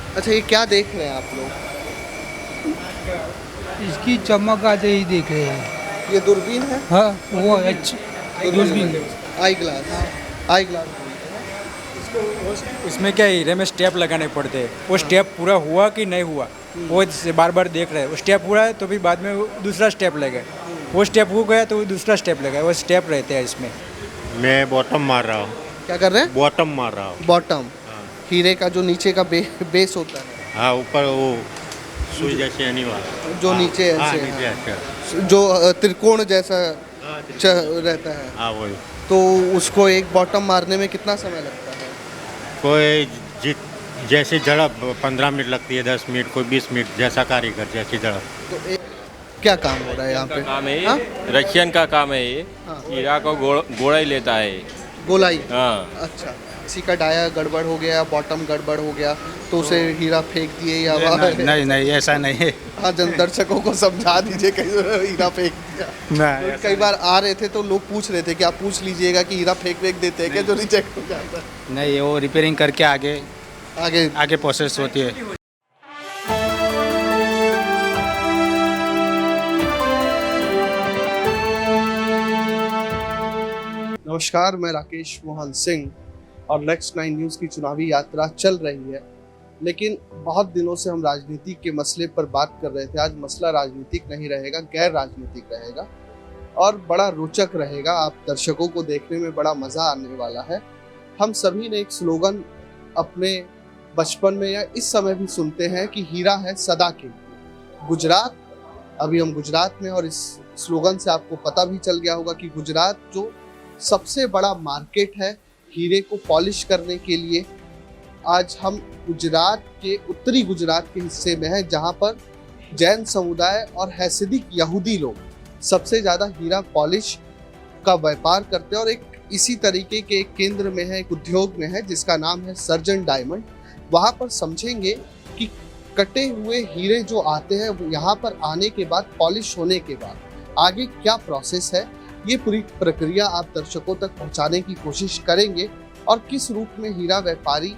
अच्छा, ये क्या देख रहे हैं आप लोग? इसकी चमक आज ही देख रहे हैं। ये दूरबीन है? हाँ, वो अच्छी दूरबीन। आई ग्लास। आई ग्लास। उसमें क्या हीरे में स्टेप लगाने पड़ते हैं, वो स्टेप पूरा हुआ कि नहीं हुआ वो बार बार देख रहे हैं। वो स्टेप हुआ है तो भी बाद में वो दूसरा स्टेप लगे, वो स्टेप हो गया तो वो दूसरा स्टेप लगा, वो स्टेप रहते हैं इसमें। मैं बॉटम मार रहा हूँ। क्या कर रहे हैं? बॉटम मार रहा हूँ। बॉटम। हीरे का जो नीचे का बेस होता है, हाँ, ऊपर वो सुई जैसे यानी वाला जो नीचे हाँ, ऐसे नीचे है, अच्छा। जो त्रिकोण जैसा रहता है, हाँ वही। तो उसको एक बॉटम मारने में कितना समय लगता है? कोई जैसे झड़प 15 मिनट लगती है, 10 मिनट, कोई 20 मिनट, जैसा कारीगर जैसी झड़प। तो क्या काम हो रहा है यहाँ पे? काम है ये, हाँ? रशियन का काम है ये। हाँ। हीरा को गोड़ा ही लेता है। गोलाई। हाँ, अच्छा, किसी का डाया गड़बड़ हो गया, बॉटम गड़बड़ हो गया, तो उसे हीरा फेंक दिए या नहीं नहीं ऐसा नहीं है। हाँ, जन दर्शकों को समझा दीजिए, कहीं हीरा फेंक दिया। नहीं कई बार आ रहे थे तो लोग पूछ रहे थे कि आप पूछ लीजिएगा कि हीरा फेंक देते हैं क्या, जो रिजेक्ट हो जाता है? नहीं, वो रिपेयरिंग करके आगे आगे आगे प्रोसेस होती है। नमस्कार, मैं राकेश मोहन सिंह और नेक्स्ट 9 न्यूज़ की चुनावी यात्रा चल रही है। लेकिन बहुत दिनों से हम राजनीति के मसले पर बात कर रहे थे। आज मसला राजनीतिक नहीं रहेगा, गैर राजनीतिक रहेगा और बड़ा रोचक रहेगा। आप दर्शकों को देखने में बड़ा मज़ा आने वाला है। हम सभी ने एक स्लोगन अपने बचपन में या इस समय भी सुनते हैं कि हीरा है सदा के लिए। गुजरात, अभी हम गुजरात में, और इस स्लोगन से आपको पता भी चल गया होगा कि गुजरात जो सबसे बड़ा मार्केट है हीरे को पॉलिश करने के लिए। आज हम गुजरात के उत्तरी गुजरात के हिस्से में हैं, जहां पर जैन समुदाय और हैसिदिक यहूदी लोग सबसे ज़्यादा हीरा पॉलिश का व्यापार करते हैं। और एक इसी तरीके के एक केंद्र में है, एक उद्योग में है जिसका नाम है सर्जन डायमंड। वहाँ पर समझेंगे कि कटे हुए हीरे जो आते हैं यहाँ पर आने के बाद, पॉलिश होने के बाद आगे क्या प्रोसेस है, ये पूरी प्रक्रिया आप दर्शकों तक पहुंचाने की कोशिश करेंगे। और किस रूप में हीरा व्यापारी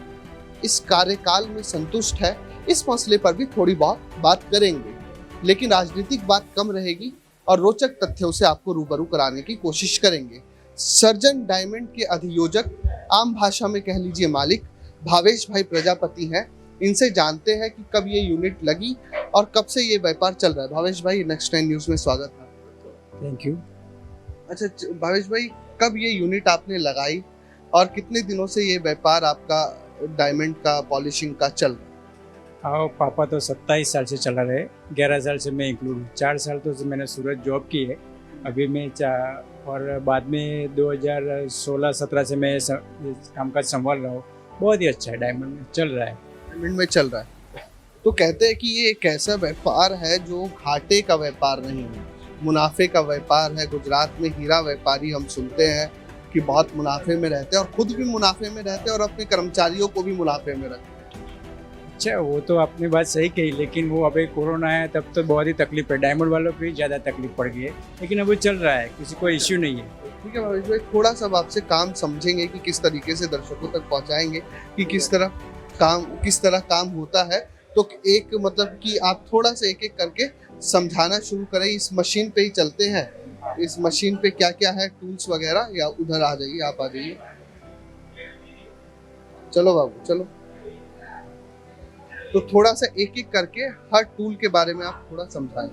इस कार्यकाल में संतुष्ट है, इस मसले पर भी थोड़ी बहुत बात करेंगे। लेकिन राजनीतिक बात कम रहेगी और रोचक तथ्यों से आपको रूबरू कराने की कोशिश करेंगे। सर्जन डायमंड के अधियोजक, आम भाषा में कह लीजिए मालिक, भावेश भाई प्रजापति हैं। इनसे जानते हैं कि कब ये यूनिट लगी और कब से ये व्यापार चल रहा है। भावेश भाई, नेक्स्ट 9 न्यूज़ में स्वागत है। Thank you. अच्छा भावेश भाई, कब ये यूनिट आपने लगाई और कितने दिनों से ये व्यापार आपका डायमंड का पॉलिशिंग का चल रहा है? हाँ, पापा तो 27 साल से चला रहे, 11 साल से मैं इंक्लूड, 4 साल तो मैंने सूरत जॉब की है। अभी मैं और बाद में 2016-17 से मैं कामकाज संभाल रहा हूँ। बहुत ही अच्छा है, डायमंड में चल रहा है। डायमंड में चल रहा है। तो कहते हैं कि ये एक ऐसा व्यापार है जो घाटे का व्यापार नहीं है, मुनाफे का व्यापार है। गुजरात में हीरा व्यापारी हम सुनते हैं कि बहुत मुनाफे में रहते हैं और खुद भी मुनाफे में रहते हैं और अपने कर्मचारियों को भी मुनाफे में रखते हैं। अच्छा, वो तो आपने बात सही कही, लेकिन वो अभी कोरोना है तब तो बहुत ही तकलीफ है, डायमंड वालों को ही ज़्यादा तकलीफ पड़ गई है। लेकिन अब वो चल रहा है, किसी को इश्यू नहीं है। ठीक है भावेश भाई, थोड़ा सा आपसे काम समझेंगे कि किस तरीके से दर्शकों तक पहुंचाएंगे कि किस तरह काम होता है। तो एक मतलब कि आप थोड़ा सा एक एक करके समझाना शुरू करें। इस मशीन पे ही चलते हैं। इस मशीन पे क्या क्या है, टूल्स वगैरह, या उधर आ जाइए, आप आ जाइए। चलो बाबू चलो। तो थोड़ा सा एक एक करके हर टूल के बारे में आप थोड़ा समझाएं।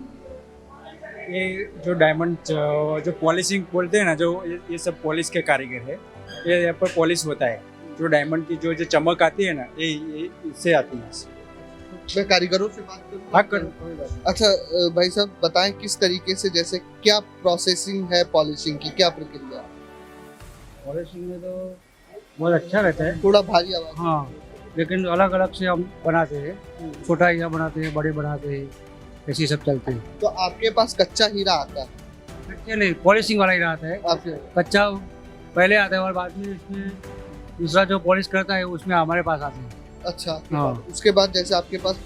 ये जो डायमंड जो पॉलिशिंग बोलते हैं ना, जो ये सब पॉलिश के कारीगर है। ये यहाँ पर पॉलिश होता है, जो डायमंड की जो चमक आती है ना, ये इससे आती है। मैं कारीगरों से बात करूं? हाँ, करो। अच्छा भाई साहब, बताएं किस तरीके से, जैसे क्या प्रोसेसिंग है पॉलिशिंग की, क्या प्रक्रिया? पॉलिशिंग में तो बहुत अच्छा रहता है। थोड़ा भारी आवाज। हाँ, लेकिन अलग अलग से हम बनाते हैं, छोटा हीरा बनाते हैं, बड़े बनाते हैं, ऐसे सब चलते हैं। तो आपके पास कच्चा हीरा आता है? कच्चे नहीं, पॉलिशिंग वाला हीरा आता है। आपके कच्चा पहले आता है और बाद में इसमें दूसरा जो पॉलिश करता है उसमें हमारे पास आते हैं। अच्छा, हाँ। उसके बाद जैसे आपके पास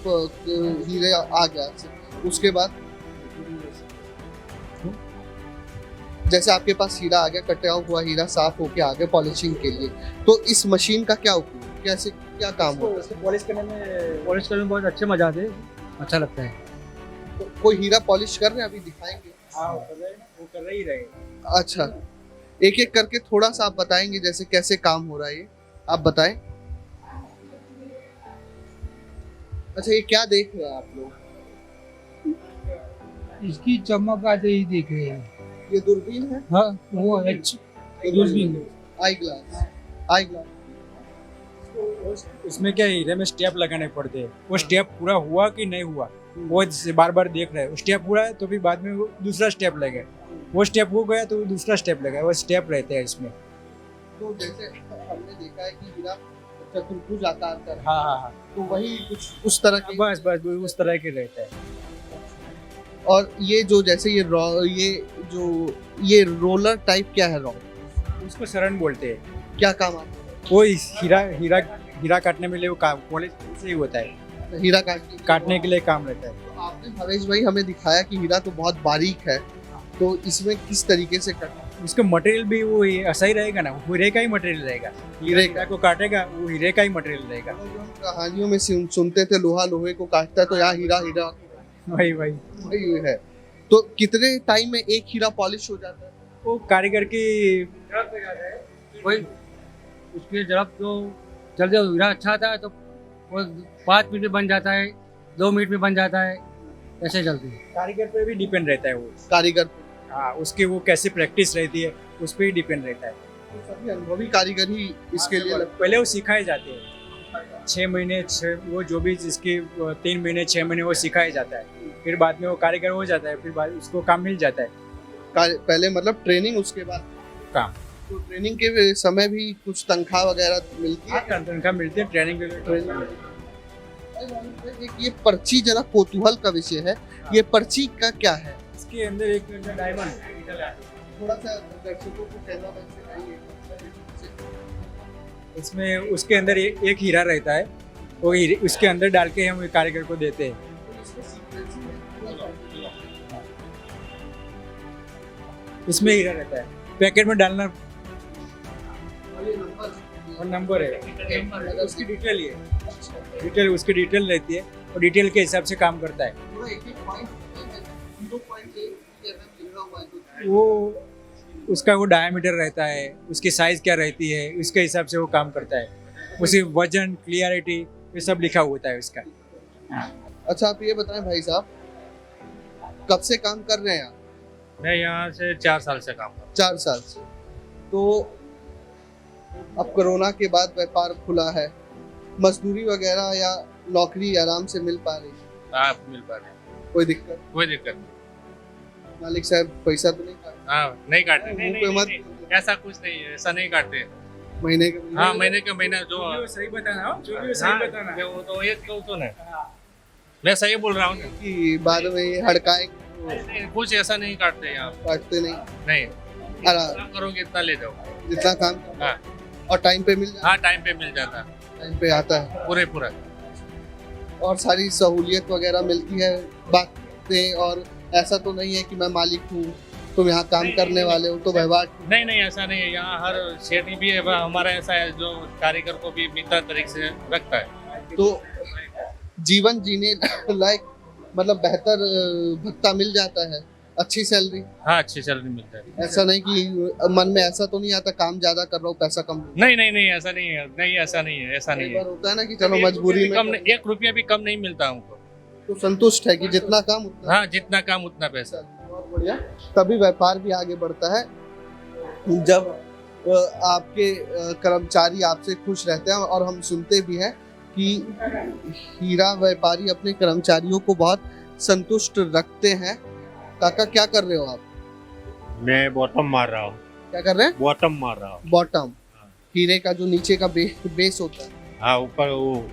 हीरे आ गया, उसके बाद जैसे आपके पास हीरा आ गया, कटा हुआ हीरा साफ होके आ गया पॉलिशिंग के लिए, तो इस मशीन का क्या उपयोग, कैसे क्या काम होता उसको पॉलिश करने में पॉलिश करने में बहुत अच्छे मजा आते हैं, अच्छा लगता है। है? तो कोई हीरा पॉलिश कर रहे हैं, अभी दिखाएंगे। हाँ वो कर ही रहे। अच्छा, एक एक करके थोड़ा सा आप बताएंगे जैसे कैसे काम हो रहा है ये, आप बताएं। अच्छा, ये क्या देख रहे हैं आप लोग? इसकी चमक आते ही देख रहे हैं। ये दूरबीन है, हाँ वो अच्छी दूरबीन है। आई ग्लास, आई ग्लास। इसमें क्या है, हीरे में स्टेप लगाने पड़ते हैं। वो स्टेप पूरा हुआ कि नहीं हुआ वो बार बार देख रहे हैं। स्टेप पूरा है तो फिर बाद में वो दूसरा स्टेप लगे, वो स्टेप हो गया तो वो दूसरा स्टेप लगा। वो स्टेप रहते हैं इसमें। तो जैसे हमने देखा है कि हीरा चतुर्भुज आकार का है, हाँ तो वही कुछ उस तरह के। बस उस तरह के रहता है। और ये जो जैसे ये रोलर टाइप क्या है, उसको शरण बोलते हैं। क्या काम आता वो हीरा काटने में लिए वो काम पॉलिश से ही होता है, है? हीरा काटने के लिए काम रहता है। तो आपने हरेश भाई हमें दिखाया कि हीरा तो बहुत बारीक है, तो इसमें किस तरीके से कटना? उसका मटेरियल भी वो ऐसा ही रहेगा ना, वो हीरे का ही मटेरियल रहेगा। हीरे को काटेगा वो हीरे का ही मटेरियल रहेगा। जो हम कहानियों में सुनते थे लोहा लोहे को काटता है, तो यहाँ हीरा वही है। तो कितने टाइम में एक हीरा पॉलिश हो जाता है? वो कारीगर की वही उसकी जब जो जल्दी हीरा अच्छा आता है तो वो 5 मिनट में बन जाता है, 2 मिनट में बन जाता है, ऐसे चलती है। कारीगर पे भी डिपेंड रहता है वो। कारीगर, हाँ, उसकी वो कैसे प्रैक्टिस रहती है उस पर ही डिपेंड रहता है। सभी अनुभवी कारीगर ही इसके लिए पहले वो सिखाए जाते हैं 6 महीने वो जो भी जिसकी 3 महीने 6 महीने वो सिखाया जाता है। फिर बाद में वो कारीगर हो जाता है, फिर बाद उसको काम मिल जाता है। पहले मतलब ट्रेनिंग, उसके बाद काम। तो ट्रेनिंग के समय भी कुछ तनख्वाह वगैरह मिलती है? तनख्वाह मिलती है ट्रेनिंग के लिए। एक ये पर्ची जरा कौतूहल का विषय है, ये पर्ची का क्या है? इसके अंदर एक डायमंड, थोड़ा सा दर्शकों को कहना चाहिए। इसमें उसके अंदर एक हीरा रहता है, वो उसके अंदर डाल के हम कारीगर को देते हैं। इसमें हीरा रहता है, पैकेट में डालना और नंबर है, उसकी डिटेल ही है। डिटेल उसकी डिटेल रहती है और डिटेल के हिसाब से काम करता है। वो उसका वो डायमीटर रहता है, उसकी साइज क्या रहती है, उसके हिसाब से वो काम करता है। उसी वजन, क्लियरिटी, ये सब लिखा होता है उसका। अच्छा, आप ये बताएं भाई साहब, कब से काम कर रहे हैं आप? मैं यहाँ से 4 साल से काम कर रहा 4 साल से। तो अब कोरोना के बाद व्यापार खुला है, मजदूरी वगैरह या नौकरी आराम से मिल पा रही है? हूँ। आप मिल पा रहे हैं, कोई दिक्कत? कोई दिक्कत नहीं। मालिक साहब पैसा तो नहीं काट? हाँ, नहीं काटते। मुंह पे मत। ऐसा कुछ नहीं है, ऐसा नहीं काटते। महीने के हाँ, महीने का महीना जो सही बताना, जो भी हाँ, वो तो एक तो नहीं, मैं सही बोल रहा हूँ ना। कि बाद में ये हड़काए नहीं, कुछ ऐसा नहीं काटते यहाँ, काटते नहीं, नहीं। आराम काम करोगे इतना ले जाओ। जितना काम हाँ, और टाइम पे मिल जाता हाँ, टाइम पे मिल जाता है, टाइम पे आता है, पूरा। और सारी सहूलियत वगैरह मिलती है, बातें। और ऐसा तो नहीं है कि मैं मालिक हूँ, तुम यहाँ काम करने वाले हो, तो व्यवहार नहीं, ऐसा नहीं है। यहाँ हर शेठी भी है, हमारा ऐसा है जो कारीगर को भी मित्र तरीके से रखता है। तो जीवन जीने लायक मतलब बेहतर भत्ता मिल जाता है, अच्छी सैलरी। हाँ, अच्छी सैलरी मिलता है। ऐसा नहीं कि मन में ऐसा तो नहीं आता काम ज्यादा कर रहा हूँ पैसा कम लूं। नहीं, ऐसा नहीं है। नहीं, ऐसा नहीं है। कई बार होता है ना कि चलो मजबूरी में, 1 रुपया भी कम नहीं मिलता हमको। तो संतुष्ट है कि जितना काम उतना। हाँ, जितना काम उतना पैसा। बहुत बढ़िया। तभी व्यापार भी आगे बढ़ता है जब आपके कर्मचारी आपसे खुश रहते हैं। और हम सुनते भी हैं कि हीरा व्यापारी अपने कर्मचारियों को बहुत संतुष्ट रखते हैं। काका, क्या कर रहे हो आप? मैं बॉटम मार रहा हूँ। क्या कर रहे हैं? बॉटम मार रहा हूँ। बॉटम, हीरे का जो नीचे का बेस होता है, हाँ, ऊपर वो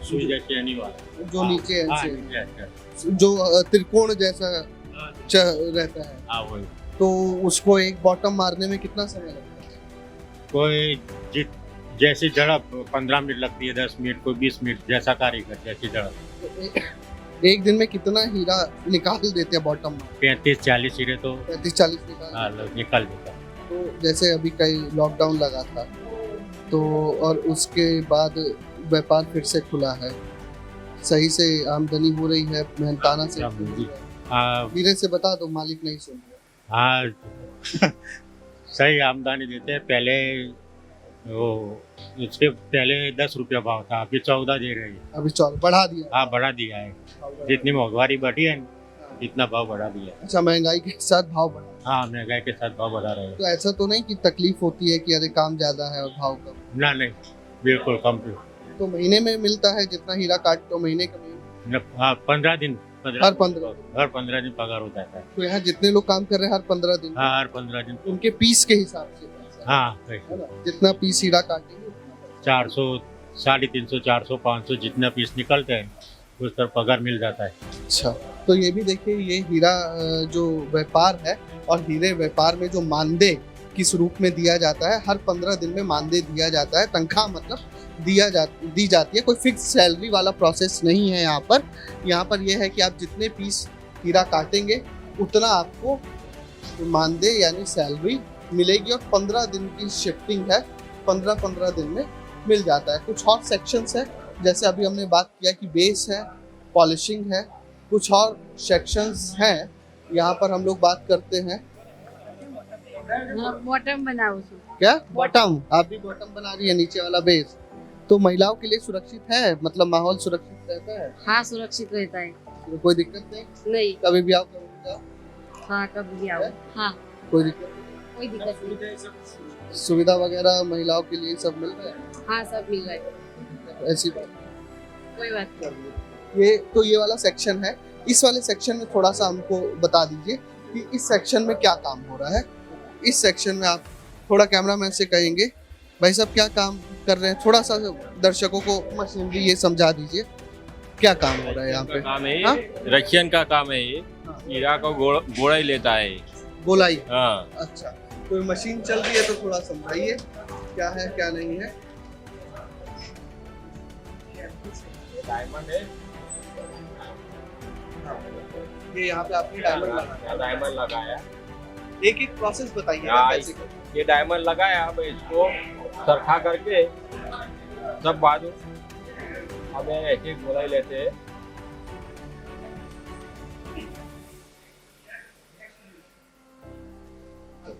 सुई जैसी आने वाला, जो नीचे हाँ, ऐसे नीचे अच्छा। जो त्रिकोण जैसा रहता है, हाँ, वही। तो उसको एक बॉटम मारने में कितना समय लगता है? कोई जैसी झड़प 15 मिनट लगती है, 10 मिनट, कोई 20 मिनट, जैसा कारीगर जैसी झड़प। तो एक दिन में कितना हीरा निकाल देते हैं बॉटम में? 35-40 हीरे तो 35-40 निकाल। हाँ, निकाल देता। तो जैसे अभी कई लॉकडाउन लगा था, तो और उसके बाद व्यापार फिर से खुला है, सही से आमदनी हो रही है, मेहनताना से हो रही है। हाँ धीरे से बता दो, मालिक नहीं सुन रहा। हाँ सही आमदनी देते हैं। पहले वो उसके पहले 10 रुपया भाव था, अभी 14 दे रहे हैं। अभी 14 बढ़ा दिया। हाँ बढ़ा दिया है, जितनी महंगाई बढ़ी है इतना भाव बढ़ा दिया है। अच्छा, महंगाई के साथ भाव बढ़ा। हाँ महंगाई के साथ भाव बढ़ा रहे हैं। तो ऐसा तो नहीं कि तकलीफ होती है कि अरे काम ज्यादा है और भाव कम? ना नहीं, बिल्कुल कम। तो महीने में मिलता है जितना हीरा काटते हो, महीने का महीने? हाँ 15 दिन, हर 15 दिन पगार होता है। तो यहाँ जितने लोग काम कर रहे हैं हर 15 दिन, हाँ हर 15 दिन। उनके पीस के हिसाब से पैसा है। हाँ है ना? जितना पीस हीरा काटेंगे उतना पैसा। 400, 350, 400, 500 जितना पीस निकलते हैं उस तरह पगार मिल जाता है। अच्छा, तो ये भी देखिए, ये हीरा जो व्यापार है, और हीरे व्यापार में जो मानदेय किस रूप में दिया जाता है, हर 15 दिन में मानदेय दिया जाता है, तनख्वाह मतलब दी जाती है। कोई फिक्स सैलरी वाला प्रोसेस नहीं है यहाँ पर। यहाँ पर यह है कि आप जितने पीस हीरा काटेंगे उतना आपको मानदेय यानी सैलरी मिलेगी, और 15 दिन की शिफ्टिंग है, 15 दिन में मिल जाता है। कुछ और सेक्शंस है, जैसे अभी हमने बात किया कि बेस है, पॉलिशिंग है, कुछ और सेक्शंस हैं। यहाँ पर हम लोग बात करते हैं। बॉटम बनाओ उसमें। क्या बॉटम? आप भी बॉटम बना रही है, नीचे वाला बेस। तो महिलाओं के लिए सुरक्षित है, मतलब माहौल सुरक्षित रहता है? हाँ, सुरक्षित रहता है। तो कोई दिक्कत नहीं? नहीं। कभी भी आओ, कभी भी जाओ। हाँ, कभी भी आओ। हाँ, कोई दिक्कत नहीं? कोई दिक्कत नहीं। सुविधा वगैरह महिलाओं के लिए सब मिल रहा है? हाँ, सब मिल रहा है। ऐसी बात कोई बात नहीं। ये वाला सेक्शन है। इस वाले सेक्शन में थोड़ा सा हमको बता दीजिए कि इस सेक्शन में क्या काम हो रहा है। इस सेक्शन में आप थोड़ा कैमरामैन से कहेंगे, भाई साहब क्या काम कर रहे हैं, थोड़ा सा दर्शकों को मशीनरी ये समझा दीजिए, क्या काम हो रहा है यहाँ पे? काम है हाँ? रशियन का काम है ये। हाँ। हीरा को गोड़ा ही लेता है। गोलाई? हाँ। अच्छा, कोई मशीन चल रही है तो थोड़ा समझाइए क्या है क्या नहीं है। डायमंड है, ये यहाँ पे आपने डायमंड लगाया। डायमंड लगाया। एक एक प्रोसेस बताइए हाँ, कैसे करते ये डायमंड लगाया, अब इसको सरखा करके सब बाद अब ऐसे गोलाई लेते हैं।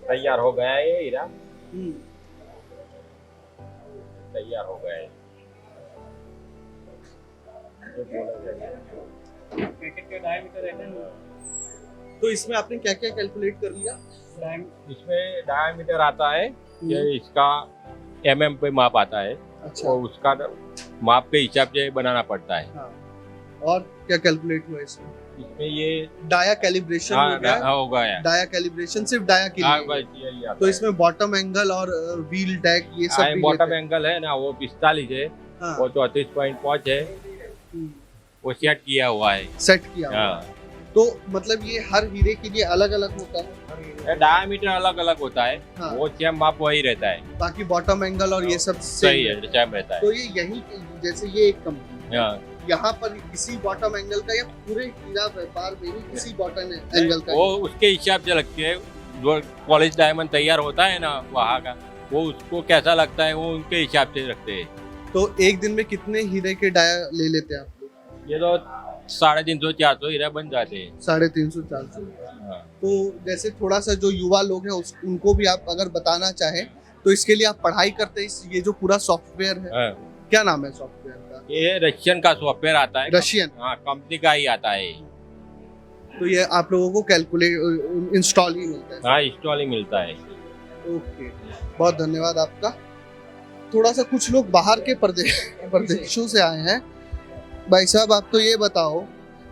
तैयार हो गया ये हीरा, हैं। तैयार हो गया है। तो इसमें आपने क्या क्या कैलकुलेट कर लिया? इसमें डायमीटर आता है, ये इसका mm पे माप आता है, अच्छा, और उसका माप के हिसाब से बनाना पड़ता है। हाँ। और क्या कैलकुलेट हुआ इसमें? इसमें ये डाया कैलिब्रेशन हो गया? हो गया। डाया कैलिब्रेशन सिर्फ डाया के हाँ, लिए? बस यही आता तो है। इसमें बॉटम एंगल और व्हील टैग ये सब भी बॉटम लेते हैं? एंगल है ना, वो 45 है, हाँ। वो 34.5 है, हम्म, वो सेट किया हुआ है। सेट किया हुआ। हाँ, तो मतलब ये हर हीरे के लिए अलग अलग होता है? डायमीटर अलग अलग होता है, हाँ। वो सेम माप वही रहता है। बाकी बॉटम एंगल और ये सब सही same है, सेम रहता है। तो ये यही, जैसे ये एक कंपनी, हाँ, यहाँ पर किसी बॉटम एंगल का या पूरे हीरा व्यापार में ही किसी बॉटम एंगल का? वो उसके हिसाब से लगती है। जो कॉलेज डायमंड तैयार होता है ना वहाँ का, वो उसको कैसा लगता है वो उनके हिसाब से रखते हैं। तो एक दिन में कितने हीरे के डाया ले लेते हैं आप लोग? ये तो 350 400 हीरा बन जाते हैं। 350 400। हाँ। तो जैसे थोड़ा सा जो युवा लोग हैं उनको भी आप अगर बताना चाहें तो इसके लिए आप पढ़ाई करते हैं? ये जो पूरा सॉफ्टवेयर है, हाँ। क्या नाम है सॉफ्टवेयर का? ये रशियन का सॉफ्टवेयर आता है। रशियन? हाँ, कंपनी का ही आता है। तो ये आप लोगों को कैलकुलेट इंस्टॉल ही मिलता है? हाँ, इंस्टॉल ही मिलता है। ओके, बहुत धन्यवाद आपका। थोड़ा सा कुछ लोग बाहर के प्रदेशों से आए हैं। भाई साहब आप तो ये बताओ,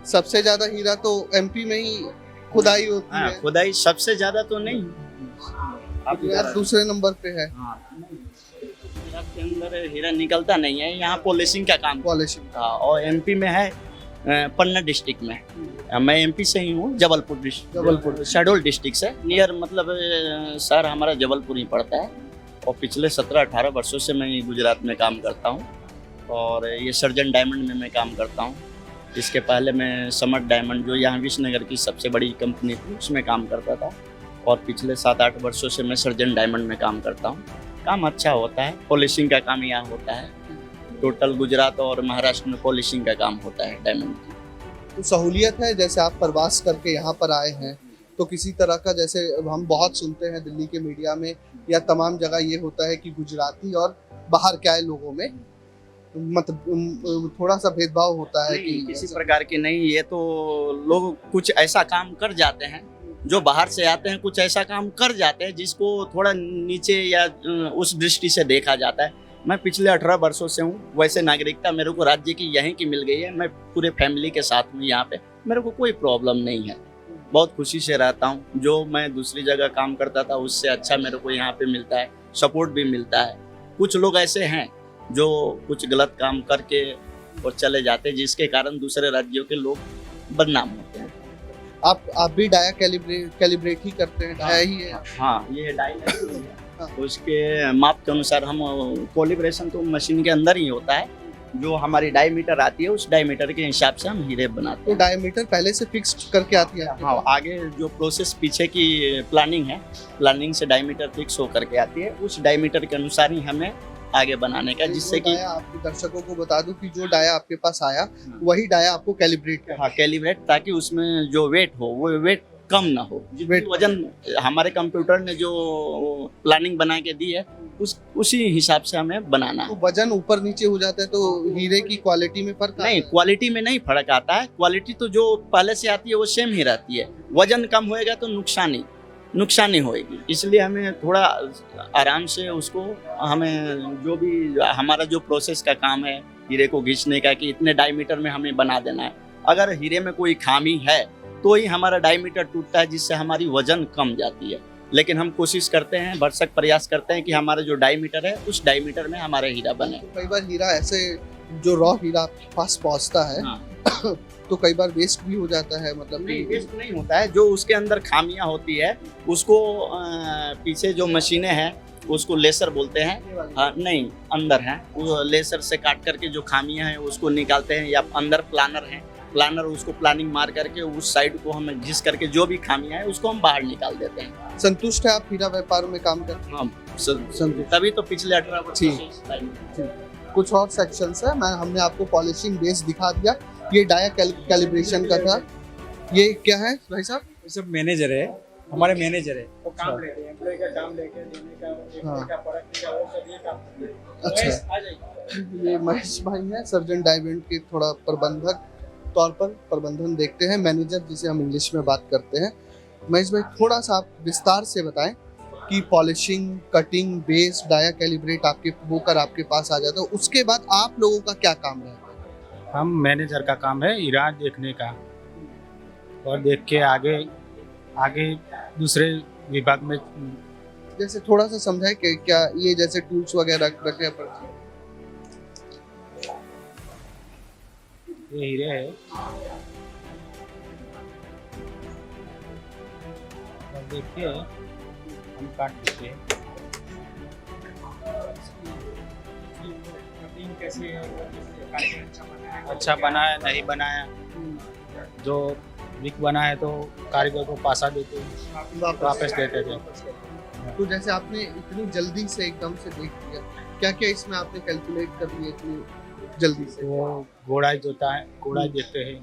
सबसे ज्यादा हीरा तो एमपी में ही खुदाई होती हाँ, है, खुदाई सबसे ज्यादा तो नहीं। आप गुजरात दूसरे नंबर पे है। गुजरात के अंदर हीरा निकलता नहीं है, यहाँ पॉलिशिंग का काम पॉलिशिंग। था। और एमपी में है पन्ना डिस्ट्रिक्ट में। मैं एमपी से ही हूँ, जबलपुर डिस्ट्रिक्ट, जबलपुर शहडोल डिस्ट्रिक्ट से नियर, मतलब शहर हमारा जबलपुर ही पड़ता है। और पिछले 17-18 वर्षों से मैं गुजरात में काम करता हूँ, और ये सर्जन डायमंड में मैं काम करता हूँ। इसके पहले मैं समर डायमंड, जो यहाँ विश्वनगर की सबसे बड़ी कंपनी थी, उसमें काम करता था। और पिछले 7-8 वर्षों से मैं सर्जन डायमंड में काम करता हूँ। काम अच्छा होता है, पॉलिशिंग का काम यहाँ होता है। टोटल गुजरात और महाराष्ट्र में पॉलिशिंग का काम होता है डायमंड की। तो सहूलियत है, जैसे आप प्रवास करके यहाँ पर आए हैं तो किसी तरह का, जैसे हम बहुत सुनते हैं दिल्ली के मीडिया में या तमाम जगह ये होता है कि गुजराती और बाहर के आए लोगों में मतलब थोड़ा सा भेदभाव होता है कि किसी प्रकार की नहीं, ये तो लोग कुछ ऐसा काम कर जाते हैं जो बाहर से आते हैं, कुछ ऐसा काम कर जाते हैं जिसको थोड़ा नीचे या उस दृष्टि से देखा जाता है। मैं पिछले 18 वर्षों से हूँ, वैसे नागरिकता मेरे को राज्य की यहीं की मिल गई है। मैं पूरे फैमिली के साथ हूँ यहाँ पे, मेरे को कोई प्रॉब्लम नहीं है, बहुत खुशी से रहता हूँ। जो मैं दूसरी जगह काम करता था उससे अच्छा मेरे को यहाँ पे मिलता है, सपोर्ट भी मिलता है। कुछ लोग ऐसे हैं जो कुछ गलत काम करके और चले जाते हैं, जिसके कारण दूसरे राज्यों के लोग बदनाम होते हैं। आप भी डाया कैलिब्रेट ही करते हैं? डाया ही है? हाँ, ये डाई उसके माप के अनुसार हम कैलिब्रेशन तो मशीन के अंदर ही होता है। जो हमारी डायमीटर आती है उस डायमीटर के हिसाब से हम हीरे बनाते तो हैं। डायमीटर पहले से फिक्स करके आती है? हाँ, आगे जो प्रोसेस पीछे की प्लानिंग है, प्लानिंग से डायमीटर फिक्स होकर के आती है। उस डायमीटर के अनुसार ही हमें आगे बनाने का, जिससे कि आपके दर्शकों को बता दूं कि जो डाया आपके पास आया वही डाया आपको कैलिब्रेट करना। हाँ, कैलिब्रेट, ताकि उसमें जो वेट हो वो वेट कम ना हो। वेट वजन हमारे कंप्यूटर ने जो प्लानिंग बना के दी है उसी हिसाब से हमें बनाना है। तो वजन ऊपर नीचे हो जाता है तो हीरे की क्वालिटी में फर्क नहीं, क्वालिटी में नहीं फर्क आता है। क्वालिटी तो जो पहले से आती है वो सेम ही रहती है। वजन कम होएगा तो नुकसान ही होएगी। इसलिए हमें थोड़ा आराम से उसको, हमें जो भी हमारा जो प्रोसेस का काम है हीरे को घिसने का, कि इतने डायमीटर में हमें बना देना है। अगर हीरे में कोई खामी है तो ही हमारा डायमीटर टूटता है, जिससे हमारी वजन कम जाती है। लेकिन हम कोशिश करते हैं, भरसक प्रयास करते हैं कि हमारा जो डायमीटर है उस डायमीटर में हमारा हीरा बने। कई बार हीरा ऐसे जो रॉ हीरा आपके पास पहुंचता है हाँ। तो कई बार वेस्ट भी हो जाता है, मतलब नहीं, वेस्ट नहीं होता है। जो उसके अंदर खामियां होती है उसको पीछे जो मशीनें हैं उसको लेसर बोलते हैं। हाँ, नहीं, अंदर है वो लेसर से काट करके जो खामियां हैं उसको निकालते हैं, या अंदर प्लानर उसको प्लानिंग मार करके उस साइड को हम घिस करके जो भी खामियां है उसको हम बाहर निकाल देते हैं। संतुष्ट है आप हीरा व्यापार में काम करते हैं? हाँ, तभी तो पिछले 18 वर्ष से। कुछ और सेक्शंस है, हमने आपको पॉलिशिंग बेस दिखा दिया। ये डाया कैलिब्रेशन का था। ये क्या है भाई साहब? ये सब मैनेजर है, हमारे मैनेजर है, वो काम लेते हैं, एम्प्लॉय का काम लेके देने का, हाँ। का प्रोडक्ट का, वो सब ये काम करते हैं। अच्छा, आ जाइए। ये महेश भाई है, सर्जन डायमंड के थोड़ा प्रबंधक तौर पर प्रबंधन देखते हैं, मैनेजर जिसे हम इंग्लिश में बात करते हैं। महेश भाई, थोड़ा सा आप विस्तार से बताएं कि polishing, cutting, base, dia calibrate आपके होकर आपके पास आ जाता है, उसके बाद आप लोगों का क्या काम रहता है? हम मैनेजर का काम है हीरा देखने का, और देख के आगे दूसरे विभाग में। जैसे थोड़ा सा समझाए कि क्या ये जैसे टूल्स वगैरह रखे पर ये हीरे है, और देखिए हम काट देते हैं। अच्छा बनाया नहीं बनाया, जो वीक बनाया तो कारीगर को पासा देते हैं, वापस देते थे। तो जैसे आपने इतनी जल्दी से एकदम से देख लिया, क्या क्या इसमें आपने कैलकुलेट कर लिया इतनी जल्दी से? वो घोड़ाई होता है, घोड़ाई देखते हैं,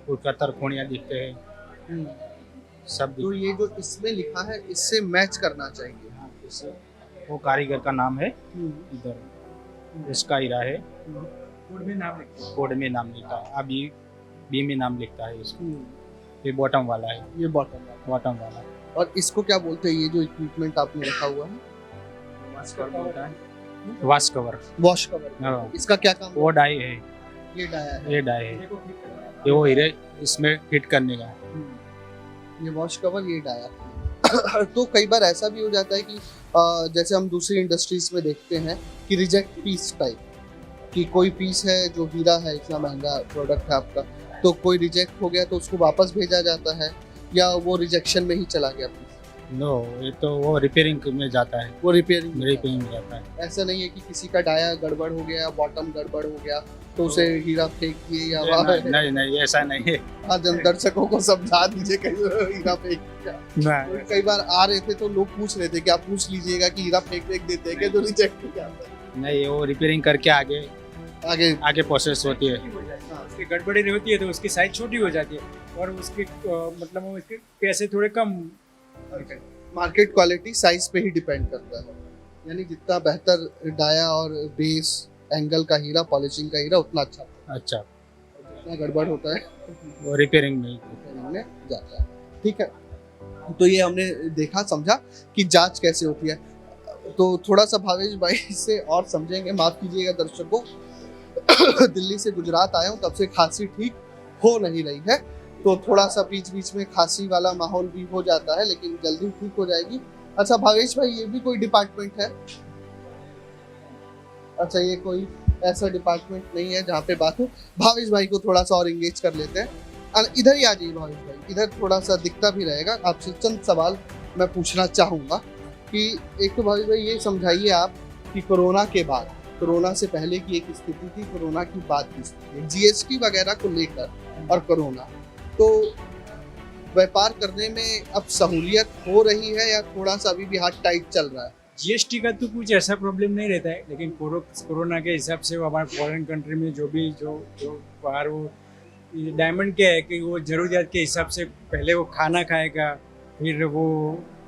उठकर खोनियाँ दिखते हैं, सब तो ये जो इसमें लिखा है इससे मैच करना चाहिए। दिखते। वो कारीगर का नाम है, इधर उसका हीरा है, कोड में नाम लिखा है। अभी बी में नाम लिखता है इसको। ये बॉटम वाला है, ये बॉटम वाला। और इसको क्या बोलते हैं, ये जो इक्विपमेंट आपने रखा हुआ है? Wash cover. Wash cover. हाँ। इसका क्या काम? वो डाई है, ये डाया है। ये डाई है, ये वो हीरे इसमें फिट करने का। ये वॉश कवर, ये डाया। तो कई बार ऐसा भी हो जाता है कि जैसे हम दूसरी इंडस्ट्रीज में देखते हैं कि रिजेक्ट पीस टाइप, कि कोई पीस है जो हीरा है, इतना महंगा प्रोडक्ट है आपका, तो कोई रिजेक्ट हो गया तो उसको वापस भेजा जाता है, या वो रिजेक्शन में ही चला गया पीस? नो, ये तो वो रिपेयरिंग में जाता है, वो रिपेयरिंग में जाता है। ऐसा नहीं है कि किसी का डाया गड़बड़ हो गया, बॉटम गड़बड़ हो गया तो उसे हीरा फेंक दिए, या नहीं, ऐसा नहीं है। आज दर्शकों को समझा दीजिए, कहीं हीरा फेंक दिया। कई बार आ रहे थे तो लोग पूछ रहे थे कि आप पूछ लीजिएगा कि हीरा फेंक देते हैं क्या, तो रिजेक्ट हो जाता है। नहीं, वो रिपेयरिंग करके आगे आगे प्रोसेस होती है। उसकी गड़बड़ी नहीं होती है तो उसकी साइज छोटी हो जाती है और उसके मतलब उसके पैसे थोड़े कम। मार्केट क्वालिटी साइज पे ही डिपेंड करता है, यानी जितना बेहतर डाया और बेस एंगल का हीरा, पॉलिशिंग का हीरा उतना अच्छा, अच्छा, जितना गड़बड़ होता है वो रिपेयरिंग में में जाता है। ठीक है, तो ये हमने देखा समझा कि जांच कैसे होती है। तो थोड़ा सा भावेश भाई से और समझेंगे, माफ कीजिएगा दर्शकों, दिल्ली से गुजरात आया हूँ तब से खांसी ठीक हो नहीं रही है, तो थोड़ा सा बीच बीच में खांसी वाला माहौल भी हो जाता है, लेकिन जल्दी ठीक हो जाएगी। अच्छा भावेश भाई, ये भी कोई डिपार्टमेंट है? अच्छा, ये कोई ऐसा डिपार्टमेंट नहीं है जहाँ पे बात हो। भावेश भाई को थोड़ा सा और एंगेज कर लेते हैं। इधर ही आ जाइए भावेश भाई, इधर थोड़ा सा दिखता भी रहेगा। आपसे चंद सवाल मैं पूछना चाहूँगा कि एक तो भावेश भाई ये समझाइए आप कि कोरोना के बाद, कोरोना से पहले की एक स्थिति थी, कोरोना की बाद की स्थिति, जीएसटी वगैरह को लेकर और कोरोना, तो व्यापार करने में अब सहूलियत हो रही है या थोड़ा सा अभी भी हाथ टाइट चल रहा है? जीएसटी का तो कुछ ऐसा प्रॉब्लम नहीं रहता है, लेकिन कोरोना के हिसाब से वो हमारे फॉरेन कंट्री में जो बाहर वो डायमंड क्या है कि वो ज़रूरियात के हिसाब से पहले वो खाना खाएगा, फिर वो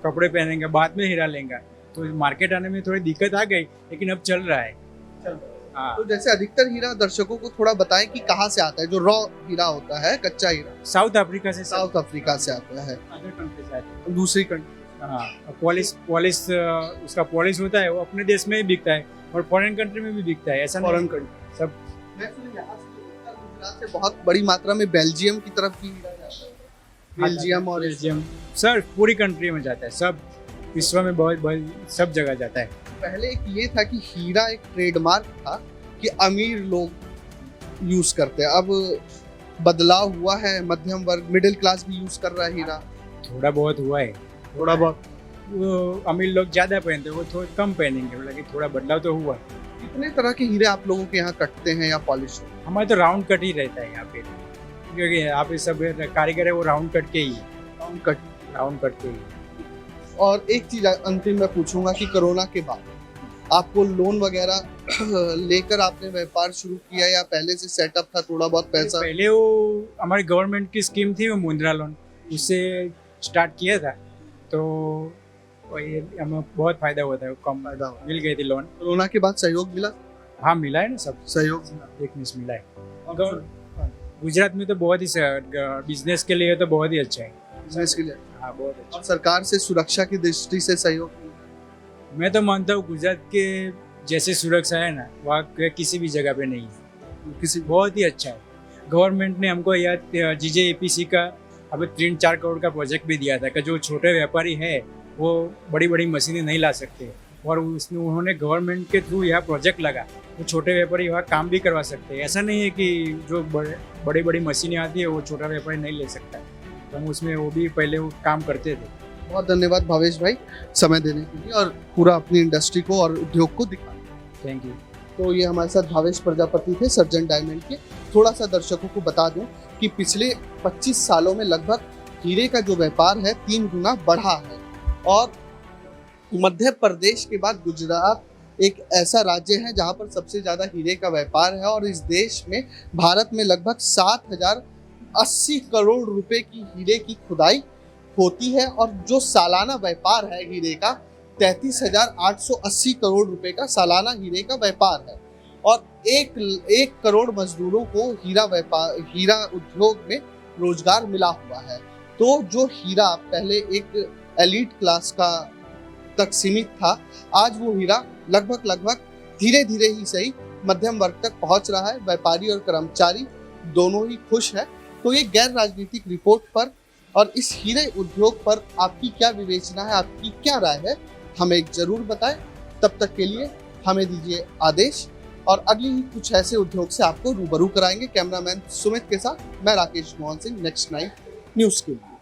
कपड़े पहनेंगे, बाद में हीरा लेंगे, तो मार्केट आने में थोड़ी दिक्कत आ गई, लेकिन अब चल रहा है। हाँ, तो जैसे अधिकतर हीरा दर्शकों को थोड़ा बताएं कि कहाँ से आता है, जो रॉ हीरा होता है, कच्चा हीरा साउथ अफ्रीका से, साउथ अफ्रीका से आता है, अदर कंट्री से आता है। दूसरी कंट्री। हाँ, पॉलिश उसका पॉलिश होता है वो अपने देश में ही बिकता है और फॉरेन कंट्री में भी बिकता है, ऐसा फॉरेन नहीं कंट्री सब। मैं सुना यहाँ से उत्तर गुजरात से बहुत बड़ी मात्रा में बेल्जियम की तरफ भी हीरा जाता है, बेल्जियम और बेल्जियम सर पूरी कंट्री में जाता है, सब विश्व में बहुत सब जगह जाता है। पहले एक ये था कि हीरा एक ट्रेडमार्क था कि अमीर लोग यूज करते हैं, अब बदलाव हुआ है, मध्यम वर्ग, मिडिल क्लास भी यूज कर रहा है हीरा। थोड़ा बहुत हुआ है, थोड़ा बहुत। वो अमीर लोग ज्यादा पहनते हैं, वो थोड़ा कम पहनेंगे, लेकिन थोड़ा बदलाव तो हुआ। कितने तरह के हीरे आप लोगों के यहाँ कटते हैं या पॉलिश? हमारे तो राउंड कट ही रहता है यहाँ पे, क्योंकि यहाँ पे सब कारीगर है वो राउंड कट के ही, राउंड कट के ही। और एक चीज अंतिम में पूछूंगा कि कोरोना के बाद आपको लोन वगैरह लेकर आपने व्यापार शुरू किया या पहले से सेटअप था, थोड़ा बहुत पैसा? पहले वो हमारी गवर्नमेंट की स्कीम थी वो मुद्रा लोन, उससे स्टार्ट किया था, तो वही हमें बहुत फायदा हुआ था, कम मिल गई थी लोन। कोरोना के बाद सहयोग मिला? हाँ मिला है ना, सब सहयोग एक मिस मिला है। गुजरात में तो बहुत ही बिजनेस के लिए तो बहुत ही अच्छा है, बिजनेस के लिए। हाँ बहुत अच्छा। और सरकार से सुरक्षा की दृष्टि से सहयोग? मैं तो मानता हूँ गुजरात के जैसे सुरक्षा है ना वहाँ किसी भी जगह पे नहीं है, किसी बहुत ही अच्छा है। गवर्नमेंट ने हमको यह जीजेएपीसी का अभी 3-4 करोड़ का प्रोजेक्ट भी दिया था कि जो छोटे व्यापारी है वो बड़ी बड़ी मशीनें नहीं ला सकते, और उसमें उन्होंने गवर्नमेंट के थ्रू यह प्रोजेक्ट लगा वो छोटे व्यापारी वहाँ काम भी करवा सकते हैं। ऐसा नहीं है कि जो बड़ी बड़ी मशीनें आती है वो छोटा व्यापारी नहीं ले सकता, तो हम उसमें वो भी पहले वो काम करते थे। बहुत धन्यवाद भावेश भाई समय देने के लिए और पूरा अपनी इंडस्ट्री को और उद्योग को दिखाने। Thank you. तो ये हमारे साथ भावेश प्रजापति थे, सर्जन डायमंड के। थोड़ा सा दर्शकों को बता दूं कि पिछले 25 सालों में लगभग हीरे का जो व्यापार है 3 गुना बढ़ा है, और मध्य प्रदेश के बाद गुजरात एक ऐसा राज्य है जहां पर सबसे ज़्यादा हीरे का व्यापार है, और इस देश में भारत में लगभग 7,080 करोड़ रुपए की हीरे की खुदाई होती है, और जो सालाना व्यापार है हीरे का 33,880 करोड़ रुपए का सालाना हीरे का व्यापार है, और 1 करोड़ मजदूरों को हीरा उद्योग में रोजगार मिला हुआ है। तो जो हीरा पहले एक एलीट क्लास का तक सीमित था, आज वो हीरा लगभग धीरे धीरे ही सही मध्यम वर्ग तक पहुंच रहा है। व्यापारी और कर्मचारी दोनों ही खुश है। तो ये गैर राजनीतिक रिपोर्ट पर और इस हीरे उद्योग पर आपकी क्या विवेचना है, आपकी क्या राय है, हमें जरूर बताएं। तब तक के लिए हमें दीजिए आदेश, और अगली ही कुछ ऐसे उद्योग से आपको रूबरू कराएंगे। कैमरामैन सुमित के साथ मैं राकेश मोहन सिंह, नेक्स्ट 9 न्यूज़ के लिए।